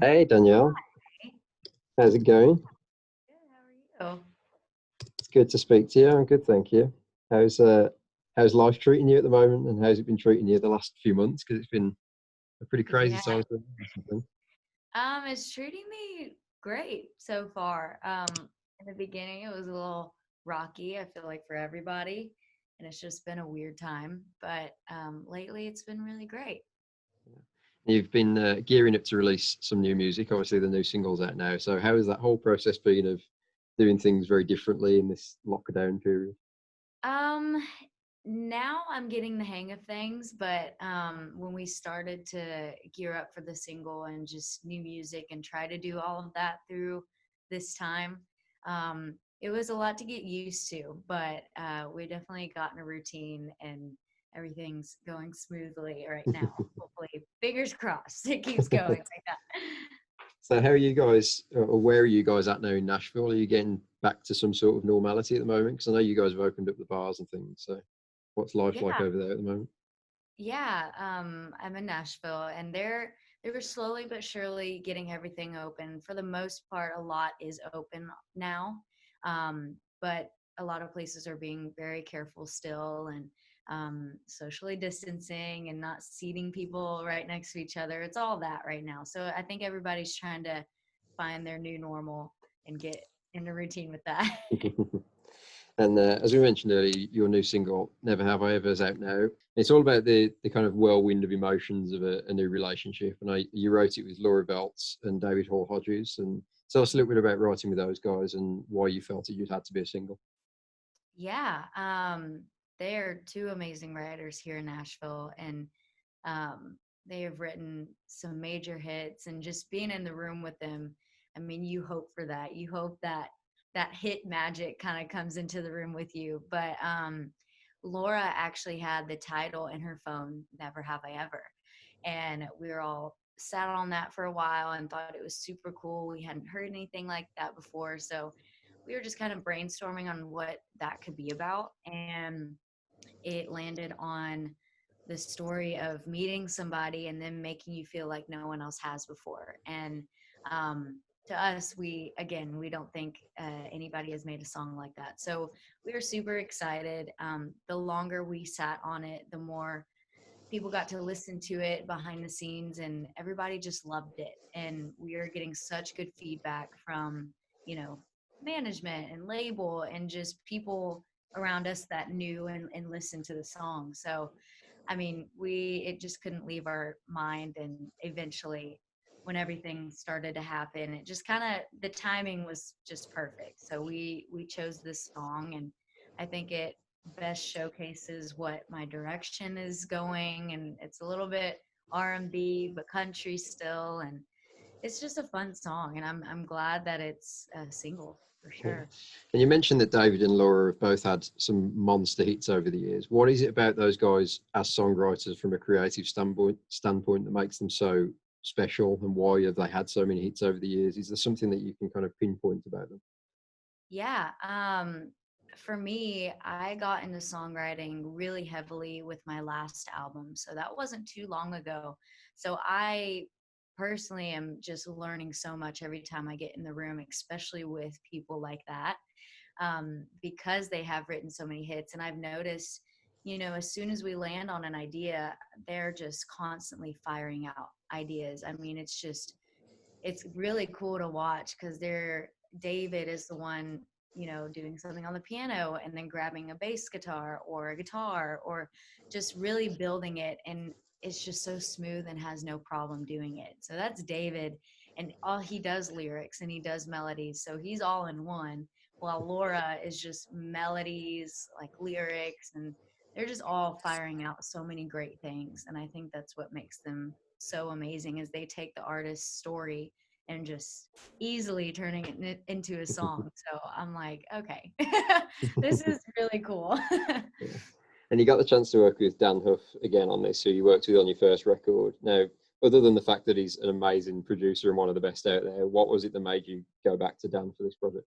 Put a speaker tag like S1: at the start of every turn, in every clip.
S1: Hey Danielle,
S2: Hey,
S1: how's it going?
S2: good. How are you?
S1: It's good to speak to you. I'm good, thank you. How's uh how's life treating you at the moment, and how's it been treating you the last few months? Because it's been a pretty crazy
S2: Yeah,
S1: time for something.
S2: it's treating me great so far. In the beginning, it was a little rocky, I feel like, for everybody, and it's just been a weird time. But lately, it's been really great.
S1: You've been gearing up to release some new music. Obviously, the new single's out now. So, how has that whole process been of doing things very differently in this lockdown period?
S2: Um, Now I'm getting the hang of things, but when we started to gear up for the single and just new music and try to do all of that through this time, it was a lot to get used to, but we definitely got in a routine and everything's going smoothly right now. Hopefully, fingers crossed, it keeps going like that.
S1: So, how are you guys, or where are you guys at now in Nashville? Are you getting back to some sort of normality at the moment? Because I know you guys have opened up the bars and things. So, what's life like
S2: Yeah,
S1: over there at the moment?
S2: yeah. I'm in Nashville, and they were slowly but surely getting everything open. For the most part, a lot is open now, but a lot of places are being very careful still and socially distancing and not seating people right next to each other. It's all that right now. So I think everybody's trying to find their new normal and get in a routine with that.
S1: And as we mentioned earlier, your new single "Never Have I Ever" is out now. It's all about the kind of whirlwind of emotions of a new relationship. And you wrote it with Laura Belts and David Hall Hodges. And tell us a little bit about writing with those guys and why you felt it you'd had to be a single.
S2: Yeah, they are two amazing writers here in Nashville, and they have written some major hits. And just being in the room with them, I mean, you hope for that. You hope that that hit magic kind of comes into the room with you. But Laura actually had the title in her phone, "Never Have I Ever," and we were all sat on that for a while and thought it was super cool. We hadn't heard anything like that before, so we were just kind of brainstorming on what that could be about, and it landed on the story of meeting somebody and then making you feel like no one else has before. And to us, we don't think anybody has made a song like that, so we were super excited. The longer we sat on it, the more people got to listen to it behind the scenes, and everybody just loved it. And we are getting such good feedback from, you know, management and label and just people around us that knew and listened to the song. So I mean, it just couldn't leave our mind. And eventually, when everything started to happen, it just kind of, the timing was just perfect. So we chose this song, and I think it best showcases what my direction is going. And it's a little bit R&B, but country still, and it's just a fun song. And I'm glad that it's a single for
S1: Yeah.
S2: sure.
S1: And you mentioned that David and Laura have both had some monster hits over the years. What is it about those guys as songwriters from a creative standpoint that makes them so special, and why have they had so many hits over the years? Is there something that you can kind of pinpoint about them?
S2: Yeah. For me, I got into songwriting really heavily with my last album. So that wasn't too long ago. So I personally am just learning so much every time I get in the room, especially with people like that, because they have written so many hits. And I've noticed, as soon as we land on an idea, they're just constantly firing out ideas. I mean, it's really cool to watch because David is the one, doing something on the piano and then grabbing a bass guitar or a guitar or just really building it, and it's just so smooth and has no problem doing it. So that's David, and all he does lyrics and he does melodies, so he's all in one, while Laura is just melodies, like lyrics, and they're just all firing out so many great things. And I think that's what makes them so amazing, is they take the artist's story and just easily turning it into a song. So I'm like, okay, this is really cool.
S1: Yeah. And you got the chance to work with Dan Huff again on this, who you worked with on your first record. Now, other than the fact that he's an amazing producer and one of the best out there, what was it that made you go back to Dan for this project?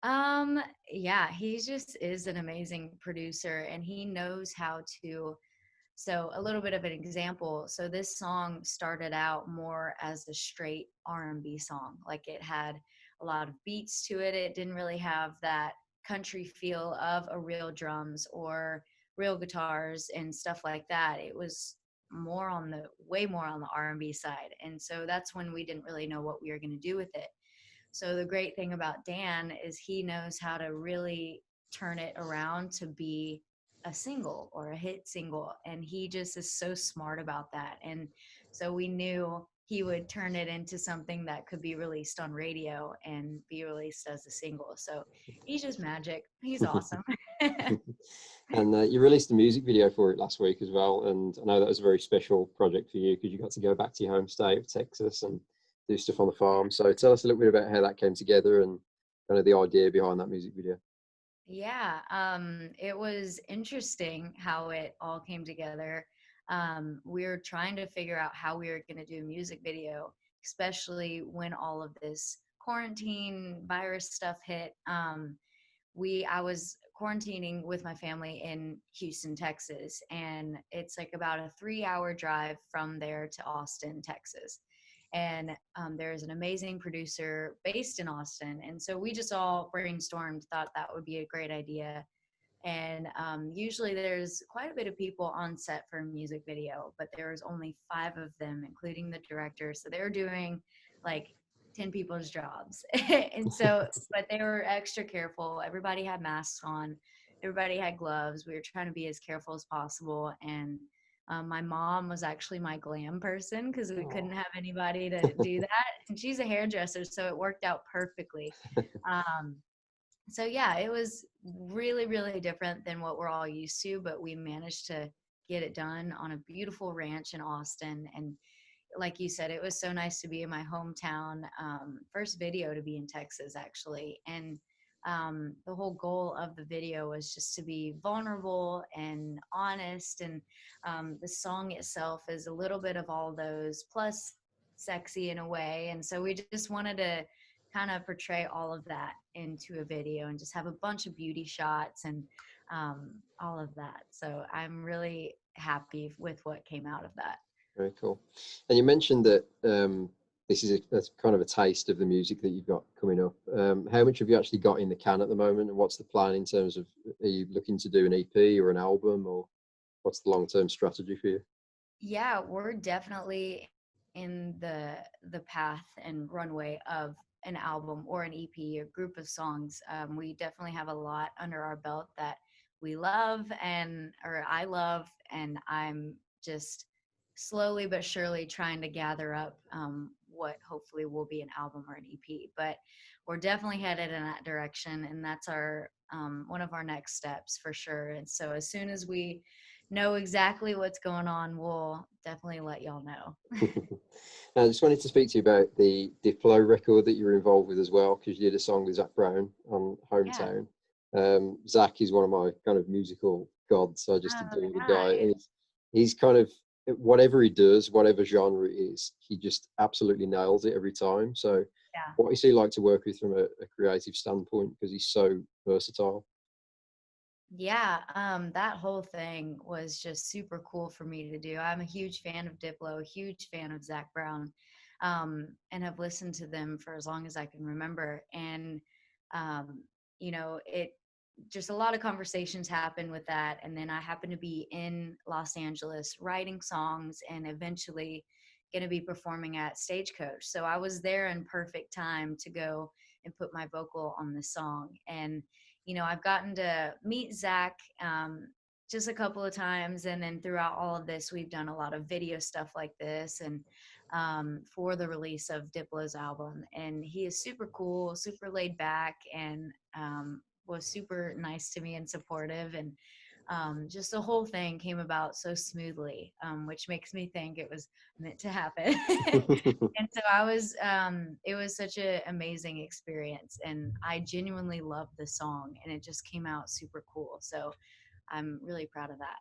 S2: um, yeah, he just is an amazing producer, and he knows how to So a little bit of an example. So this song started out more as a straight R&B song. Like it had a lot of beats to it. It didn't really have that country feel of a real drums or real guitars and stuff like that. It was more on the way more on the R&B side. And so that's when we didn't really know what we were going to do with it. So the great thing about Dan is he knows how to really turn it around to be a single or a hit single. And he just is so smart about that. And so we knew he would turn it into something that could be released on radio and be released as a single. So he's just magic. He's awesome.
S1: And you released a music video for it last week as well. And I know that was a very special project for you because you got to go back to your home state of Texas and do stuff on the farm. So tell us a little bit about how that came together and kind of the idea behind that music video.
S2: Yeah, it was interesting how it all came together. We were trying to figure out how we were going to do a music video, especially when all of this quarantine virus stuff hit. I was quarantining with my family in Houston, Texas, and it's like about a 3-hour drive from there to Austin, Texas. And there's an amazing producer based in Austin, and so we just all brainstormed, thought that would be a great idea. And usually there's quite a bit of people on set for a music video, but there was only 5 of them, including the director. So they were doing like 10 people's jobs. And so, but they were extra careful. Everybody had masks on, everybody had gloves. We were trying to be as careful as possible. And my mom was actually my glam person because we couldn't have anybody to do that. And she's a hairdresser, so it worked out perfectly. Um, so yeah, it was really, really different than what we're all used to, but we managed to get it done on a beautiful ranch in Austin. And like you said, it was so nice to be in my hometown. First video to be in Texas, actually. And the whole goal of the video was just to be vulnerable and honest. And the song itself is a little bit of all those, plus sexy in a way. And so we just wanted to kind of portray all of that into a video and just have a bunch of beauty shots and all of that. So I'm really happy with what came out of that.
S1: Very cool. And you mentioned that this is a kind of a taste of the music that you've got coming up. How much have you actually got in the can at the moment, and what's the plan in terms of, are you looking to do an EP or an album, or what's the long-term strategy for you?
S2: Yeah, we're definitely in the path and runway of an album or an EP, a group of songs. We definitely have a lot under our belt that we love or I love, and I'm just slowly but surely trying to gather up what hopefully will be an album or an EP. But we're definitely headed in that direction, and that's our one of our next steps for sure. And so as soon as we know exactly what's going on, we'll definitely let y'all know.
S1: I just wanted to speak to you about the Diplo record that you're involved with as well, because you did a song with Zac Brown on
S2: Yeah.
S1: Hometown. Zac is one of my kind of musical gods. I just
S2: Oh,
S1: adore the guy.
S2: nice.
S1: And he's kind of, whatever he does, whatever genre it is, he just absolutely nails it every time. So
S2: Yeah.
S1: what is he like to work with from a creative standpoint? Because he's so versatile.
S2: Yeah, that whole thing was just super cool for me to do. I'm a huge fan of Diplo, a huge fan of Zac Brown, and have listened to them for as long as I can remember. And um, it just a lot of conversations happened with that. And then I happened to be in Los Angeles writing songs and eventually going to be performing at Stagecoach. So I was there in perfect time to go and put my vocal on the song. And I've gotten to meet Zac just a couple of times. And then throughout all of this, we've done a lot of video stuff like this and for the release of Diplo's album. And he is super cool, super laid back, and was super nice to me and supportive. And just the whole thing came about so smoothly, which makes me think it was meant to happen. And so it was such an amazing experience, and I genuinely loved the song, and it just came out super cool. So I'm really proud of that.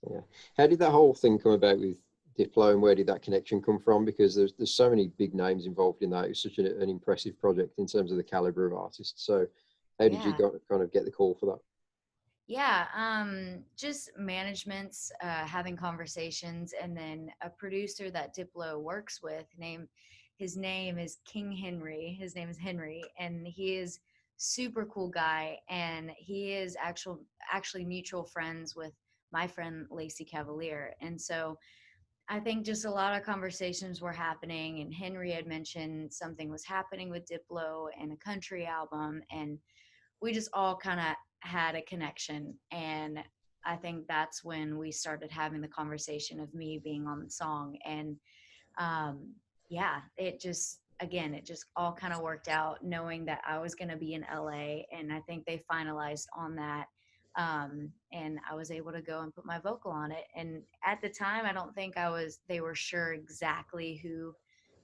S1: Yeah. How did that whole thing come about with Diplo, and where did that connection come from? Because there's so many big names involved in that. It was such an impressive project in terms of the caliber of artists. So how did you
S2: Yeah.
S1: kind of get the call for that?
S2: Yeah, just managements, having conversations, and then a producer that Diplo works with. His name is King Henry. His name is Henry, and he is super cool guy. And he is actually mutual friends with my friend Lacey Cavalier. And so I think just a lot of conversations were happening, and Henry had mentioned something was happening with Diplo and a country album, and we just all kind of had a connection. And I think that's when we started having the conversation of me being on the song. And um, yeah, it just all kind of worked out knowing that I was going to be in LA. And I think they finalized on that. And I was able to go and put my vocal on it. And at the time, I don't think they were sure exactly who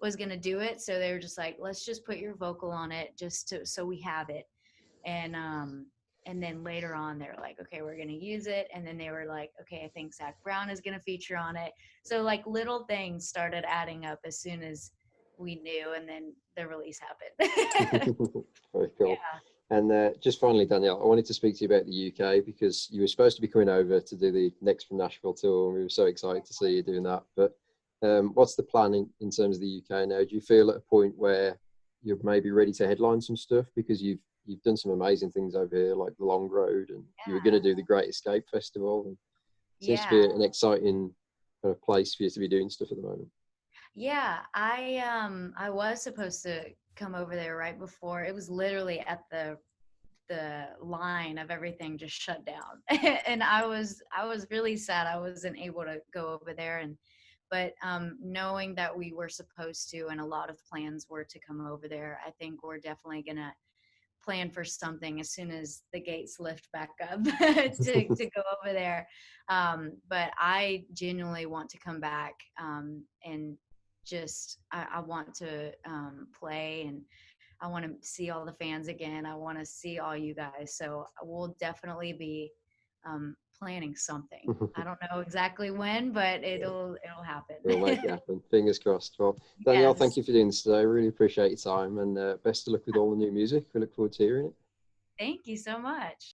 S2: was going to do it. So they were just like, let's just put your vocal on it so we have it. And then later on they were like, okay, we're going to use it. And then they were like, okay, I think Zac Brown is going to feature on it. So like little things started adding up as soon as we knew, and then the release happened.
S1: Very cool.
S2: Yeah.
S1: And just finally, Danielle, I wanted to speak to you about the UK because you were supposed to be coming over to do the Next from Nashville tour, and we were so excited to see you doing that. But what's the plan in terms of the UK now? Do you feel at a point where you're maybe ready to headline some stuff because you've done some amazing things over here, like the Long Road, and you were going to do the Great Escape Festival, and it seems to
S2: Yeah.
S1: be an exciting kind of place for you to be doing stuff at the moment.
S2: Yeah, I was supposed to come over there right before. It was literally at the line of everything just shut down. And I was really sad I wasn't able to go over there. And but knowing that we were supposed to and a lot of plans were to come over there, I think we're definitely gonna plan for something as soon as the gates lift back up to go over there. But I genuinely want to come back, and just I want to play, and I want to see all the fans again. I want to see all you guys. So we'll definitely be planning something. I don't know exactly when, but
S1: Yeah.
S2: it'll happen.
S1: We'll make it happen. Fingers crossed. Well, Danielle, thank
S2: Yes.
S1: you for doing this today. I really appreciate your time and best of luck with all the new music. We look forward to hearing it.
S2: Thank you so much.